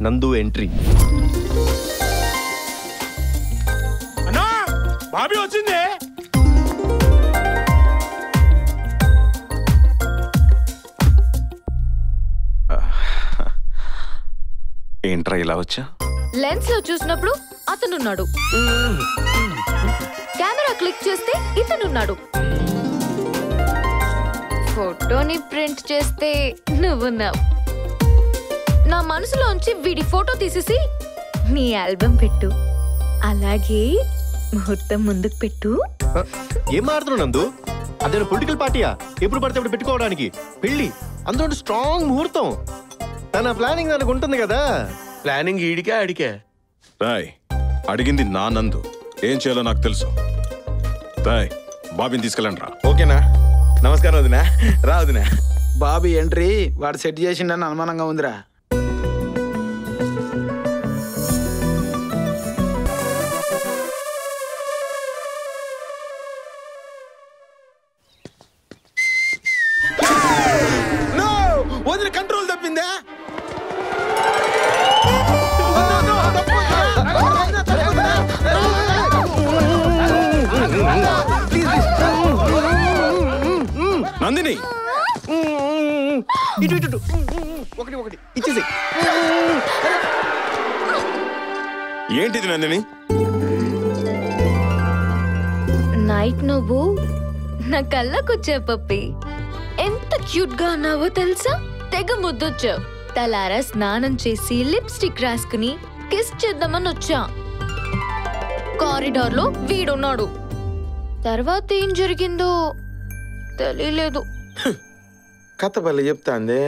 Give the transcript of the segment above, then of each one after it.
నందు ఎంట్రీ. అన్నా బాబీ వచ్చింది. ఏంట్రా ఇలా వచ్చా? లెన్స్ లో చూసినప్పుడు అతనున్నాడు, కెమెరా క్లిక్ చేస్తే ఇతనున్నాడు, ఫోటోని ప్రింట్ చేస్తే నువ్వున్నావు. నా మనసులోంచి వీడి ఫోటో తీసేసి నీ ఆల్బమ్ పెట్టు, అలాగే ముహూర్తం ముందుకు పెట్టు. ఏం మారుతున్నావు నందు? అదే పొలిటికల్ పార్టీయా? ఎప్పుడు పడితే అప్పుడు పెట్టుకోవడానికి పెళ్లి, అందులో స్ట్రాంగ్ ముహూర్తం. తన ప్లానింగ్ దానికి ఉంటుంది కదా. ప్లానింగ్ ఈడికే అడికే. రాయ్, అడిగింది నా నందు, ఏం చేయాలో నాకు తెలుసు. రాయ్, బాబీని తీసుకెళ్ళండి రా. ఓకేనా? నమస్కారం వదినా. రా వదినా. బాబీ ఎంట్రీ వాడు సెట్ చేసిండని అనుమానంగా ఉందిరా. వదిన కంట్రోల్ తప్పిందా? నందిని, ఇటు ఇటు ఇటు. ఒకటి ఒకటి ఇచ్చేసి. ఏంటిది నందిని? నైట్ నువ్వు నా కళ్ళకొచ్చావు పప్పి. ఎంత క్యూట్ గా ఉన్నావో తెలుసా? తెగ ముద్దొచ్చావు. తలారా స్నానం చేసి లిప్స్టిక్ రాసుకుని కిస్ చేద్దామని వచ్చా. కారిడార్ లో వీడున్నాడు. తర్వాత ఏం జరిగిందో తెలియలేదు. కథ పల్లె చెప్తా అందే.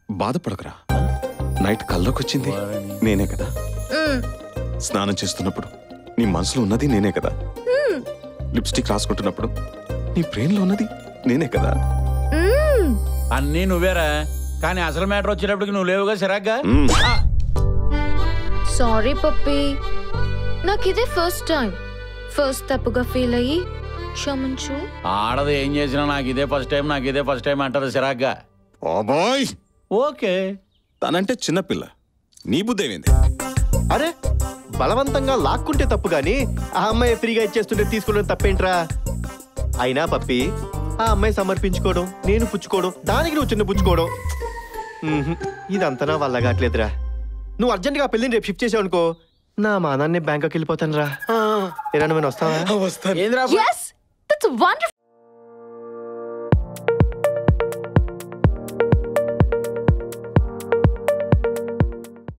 బాధపడకరా, నైట్ కల్లోకొచ్చింది నేనే కదా. స్నానం చేస్తున్నప్పుడు నీ మనసులో ఉన్నది నేనే కదా. లిప్స్టిక్ రాసుకుంటున్నప్పుడు నీ బ్రెయిన్ లో ఉన్నది నేనే కదా. అన్నీ నువ్వేరా, కానీ అసలు మ్యాటర్ వచ్చేటప్పటికి నువ్వు లేవుగా సిరాగ్గా. సారీ పప్పి, నాకు ఇదే ఫస్ట్ టైం. ఫస్ట్ తప్పుగా ఫీల్ అయ్యి క్షమించు. ఆడది ఏం చేసినా నాకు ఇదే ఫస్ట్ టైం అంటారు సిరాగ్గా. Bye, okay. తనంటే చిన్నపిల్ల, నీ బుద్ధి ఏమైంది? అరే, బలవంతంగా లాక్కుంటే తప్పు గాని ఆ అమ్మాయి ఫ్రీగా ఇచ్చేస్తుంటే తీసుకోవడం తప్పేంట్రా? అయినా పప్పి, ఆ అమ్మాయి సమర్పించుకోవడం, నేను పుచ్చుకోవడం, దానికి నువ్వు చిన్న పుచ్చుకోవడం, ఇదంతా నా వల్ల కావట్లేదురా. నువ్వు అర్జెంట్గా పెళ్ళిని రేపు షిఫ్ట్ చేసావు అనుకో, నా మానాన్ని బ్యాంకాక్ వెళ్ళిపోతాను రా. ఏదైనా నేను వస్తావా? వస్తాను. ఏంద్రా Yes, that's wonderful.